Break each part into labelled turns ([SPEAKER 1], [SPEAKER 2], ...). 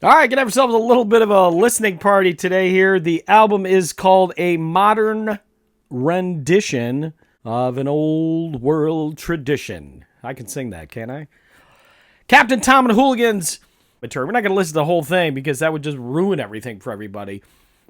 [SPEAKER 1] All right, gonna have ourselves a little bit of a listening party today here. The album is called A Modern Rendition of an Old World Tradition. I can sing that, can't I? Captain Thom and Hooligans. We're not going to listen to the whole thing because that would just ruin everything for everybody.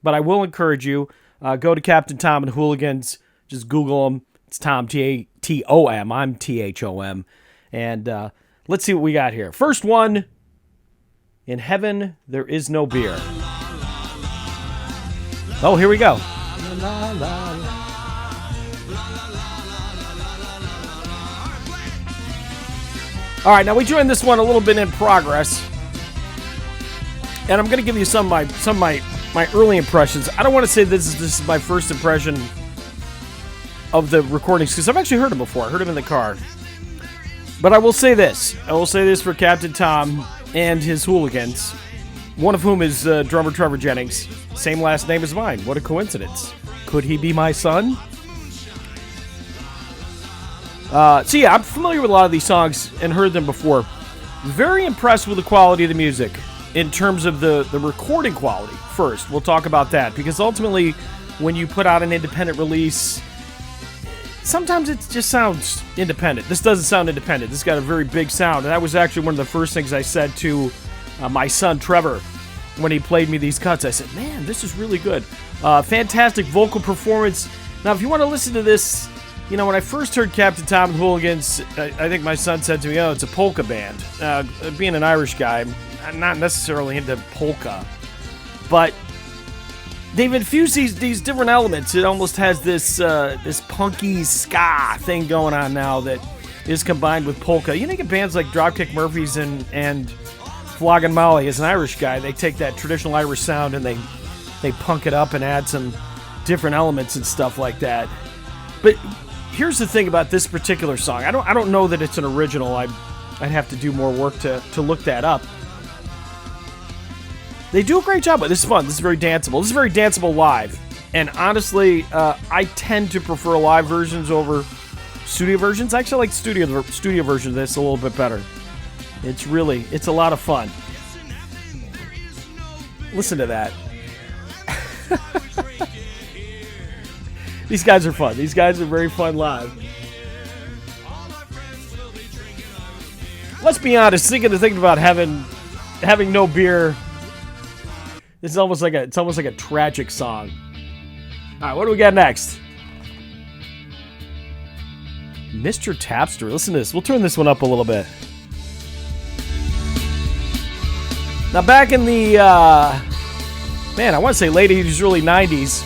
[SPEAKER 1] But I will encourage you, go to Captain Thom and Hooligans. Just Google them. It's Thom, T-O-M. I'm T-H-O-M. And let's see what we got here. First one. In heaven, there is no beer. Oh, here we go. All right, now we joined this one a little bit in progress. And I'm going to give you some of my early impressions. I don't want to say this is my first impression of the recordings, because I've actually heard them before. I heard them in the car. But I will say this. I will say this for Captain Thom and his Hooligans, one of whom is drummer Thom Jennings. Same last name as mine. What a coincidence. Could he be my son? So yeah, I'm familiar with a lot of these songs and heard them before. Very impressed with the quality of the music in terms of the recording quality. First, we'll talk about that, because ultimately when you put out an independent release, sometimes it just sounds independent. This doesn't sound independent. This got a very big sound. And that was actually one of the first things I said to my son, Trevor, when he played me these cuts. I said, man, this is really good. Fantastic vocal performance. Now, if you want to listen to this, you know, when I first heard Captain Thom and Hooligans, I think my son said to me, oh, it's a polka band. Being an Irish guy, I'm not necessarily into polka. But they've infused these different elements. It almost has this punky ska thing going on now that is combined with polka. You think of bands like Dropkick Murphys and Flogging Molly. As an Irish guy, they take that traditional Irish sound and they punk it up and add some different elements and stuff like that. But here's the thing about this particular song. I don't know that it's an original. I'd have to do more work to look that up. They do a great job, but this is fun. This is very danceable. This is very danceable live. And honestly, I tend to prefer live versions over studio versions. I actually like studio version of this a little bit better. It's a lot of fun. Listen to that. These guys are fun. These guys are very fun live. Let's be honest, thinking about having no beer. It's almost like a tragic song. All right, what do we got next? Mr. Tapster. Listen to this. We'll turn this one up a little bit. Now, back in the, I want to say late 80s, early 90s,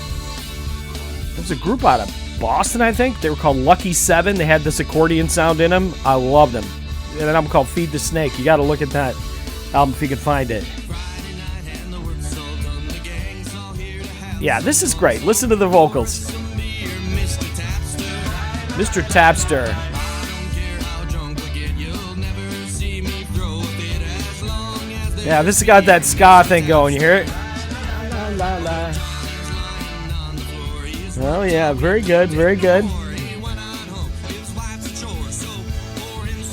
[SPEAKER 1] there was a group out of Boston, I think. They were called Lucky Seven. They had this accordion sound in them. I loved them. And an album called Feed the Snake. You got to look at that album if you can find it. Yeah, this is great. Listen to the vocals. Mr. Tapster. Yeah, this has got that ska thing going. You hear it? Oh, yeah. Very good. Very good.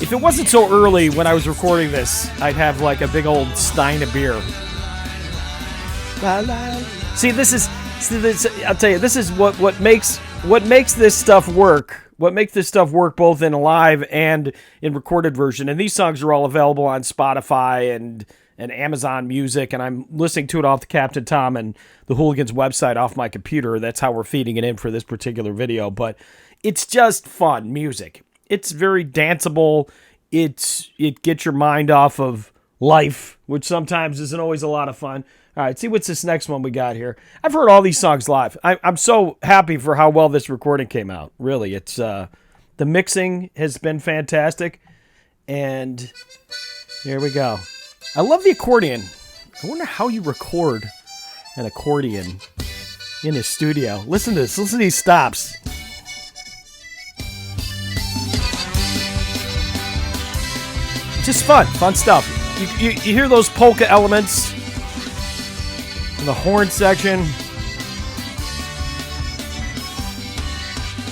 [SPEAKER 1] If it wasn't so early when I was recording this, I'd have like a big old stein of beer. See, I'll tell you, this is what makes this stuff work. What makes this stuff work both in a live and in recorded version. And these songs are all available on Spotify and Amazon Music, and I'm listening to it off the Captain Thom and the Hooligans website off my computer. That's how we're feeding it in for this particular video. But it's just fun music. It's very danceable. It gets your mind off of life, which sometimes isn't always a lot of fun. All right, see what's this next one we got here. I've heard all these songs live. I'm so happy for how well this recording came out. Really, it's the mixing has been fantastic. And here we go. I love the accordion. I wonder how you record an accordion in a studio. Listen to this. Listen to these stops. Just fun stuff. You hear those polka elements in the horn section.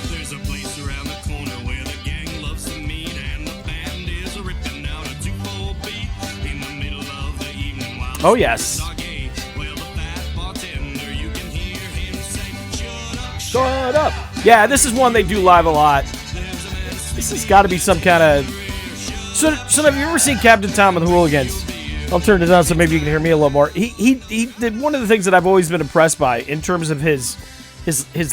[SPEAKER 1] There's a place around the corner where the gang loves to meet, and the band is ripping out a 2/4 beat in the middle of the evening while Oh, yes. Shut up. Yeah, this is one they do live a lot. This has got to be some kind of... So have you ever seen Captain Thom and the Hooligans? I'll turn it down so maybe you can hear me a little more. He did one of the things that I've always been impressed by in terms of his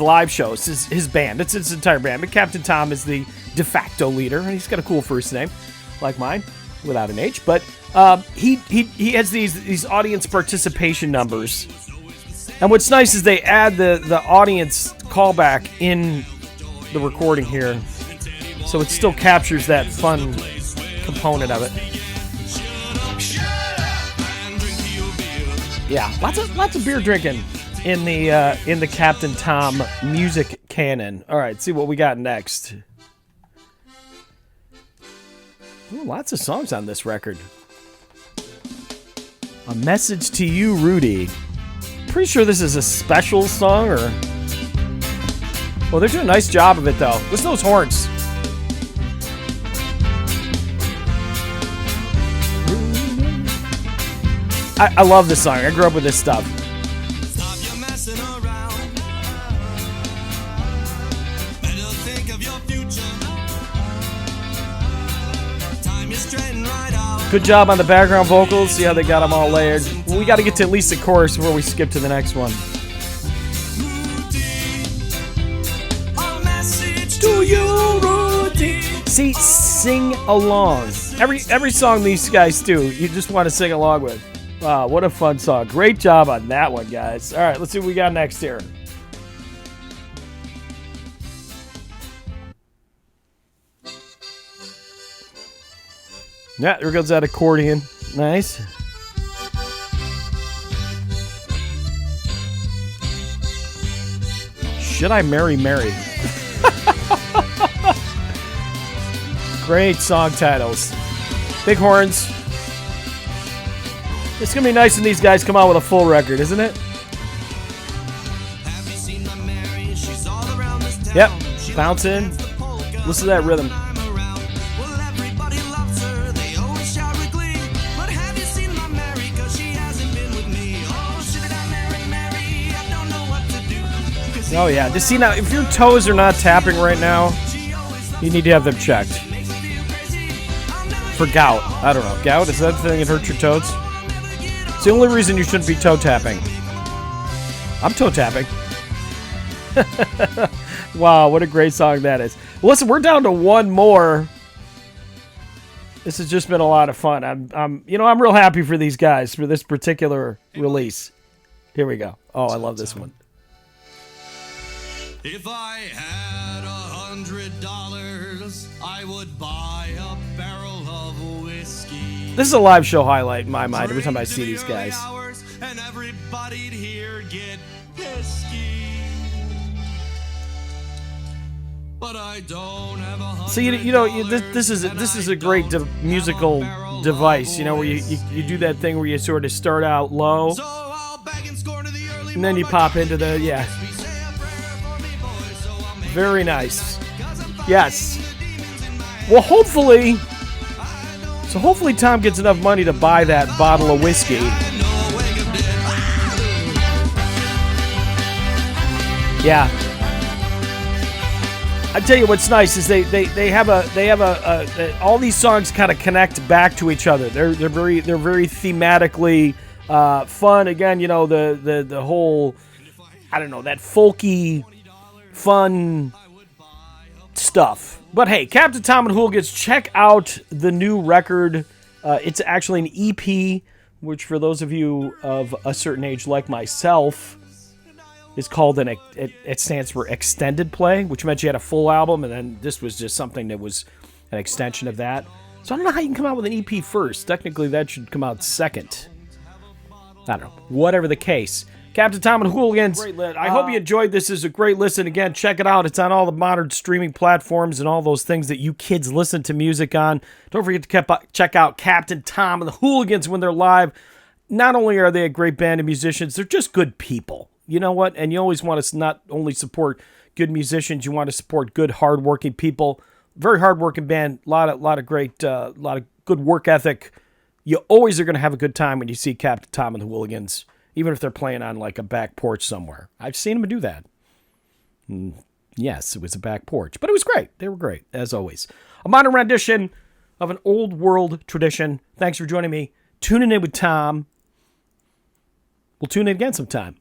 [SPEAKER 1] live shows, his band. It's his entire band. But Captain Thom is the de facto leader, and he's got a cool first name, like mine, without an H. But he has these audience participation numbers. And what's nice is they add the audience callback in the recording here, so it still captures that fun component of it. Yeah, lots of beer drinking in the Captain Thom music canon. All right, see what we got next. Ooh, lots of songs on this record. A Message to You, Rudy. Pretty sure this is a special song, or... Well, they're doing a nice job of it, though. Listen to those horns. I love this song. I grew up with this stuff.
[SPEAKER 2] Stop your messing around. Better think of your future. Time is straighten right out.
[SPEAKER 1] Good job on the background vocals. See how they got them all layered. We got to get to at least the chorus before we skip to the next one.
[SPEAKER 2] A message
[SPEAKER 1] To you, Rudy. See, sing along. Every song these guys do, you just want to sing along with. Wow, what a fun song. Great job on that one, guys. All right, let's see what we got next here. Yeah, there goes that accordion. Nice. Should I Marry Mary? Great song titles. Big horns. It's going to be nice when these guys come out with a full record, isn't it?
[SPEAKER 2] Have you seen my Mary? She's all around this town.
[SPEAKER 1] Yep.
[SPEAKER 2] She
[SPEAKER 1] Bounce in.
[SPEAKER 2] loves the polka.
[SPEAKER 1] Listen to that rhythm.
[SPEAKER 2] I'm around. Well, everybody loves her. They always shout with glee. But have you seen my Mary? 'Cause she hasn't been with me. Oh, should I marry Mary? I don't know what to do. 'Cause
[SPEAKER 1] Oh, yeah. Just see now, if your toes are not tapping right now,
[SPEAKER 2] she always loves
[SPEAKER 1] you need to have them checked.
[SPEAKER 2] makes me feel crazy. I'll never
[SPEAKER 1] For gout. I don't know. Gout? Is that the thing that hurts your toes? It's the only reason you shouldn't be toe tapping. I'm toe tapping. Wow, what a great song that is. Listen, we're down to one more. This has just been a lot of fun. I'm real happy for these guys for this particular release. Here we go. Oh, I love this one.
[SPEAKER 2] If I had $100, I would buy a barrel of whiskey.
[SPEAKER 1] This is a live show highlight in my mind every time I see these guys.
[SPEAKER 2] Hours, and everybody'd here get pisky. But I don't have $100.
[SPEAKER 1] So this is a great musical device, where you do that thing where you sort of start out low,
[SPEAKER 2] So I'll beg and scorn to the early
[SPEAKER 1] and then you pop into the Very nice. Yes. Well, hopefully Thom gets enough money to buy that bottle of whiskey. Yeah. I tell you what's nice is they have all these songs kind of connect back to each other. They're very thematically fun. Again, the whole, I don't know, that folky fun stuff. But hey, Captain Thom and Hooligans, check out the new record. It's actually an EP, which for those of you of a certain age like myself is called it stands for extended play, which meant you had a full album, and then this was just something that was an extension of that. So I don't know how you can come out with an EP first. Technically, that should come out second. I don't know. Whatever the case. Captain Thom and Hooligans. I hope you enjoyed this. It's a great listen. Again, check it out. It's on all the modern streaming platforms and all those things that you kids listen to music on. Don't forget to check out Captain Thom and the Hooligans when they're live. Not only are they a great band of musicians, they're just good people. You know what? And you always want to not only support good musicians, you want to support good, hardworking people. Very hardworking band. Lot of great, lot of good work ethic. you always are going to have a good time when you see Captain Thom and the Hooligans, even if they're playing on like a back porch somewhere. I've seen them do that. Yes, it was a back porch, but it was great. They were great, as always. A modern rendition of an old world tradition. Thanks for joining me. Tuning in with Thom. We'll tune in again sometime.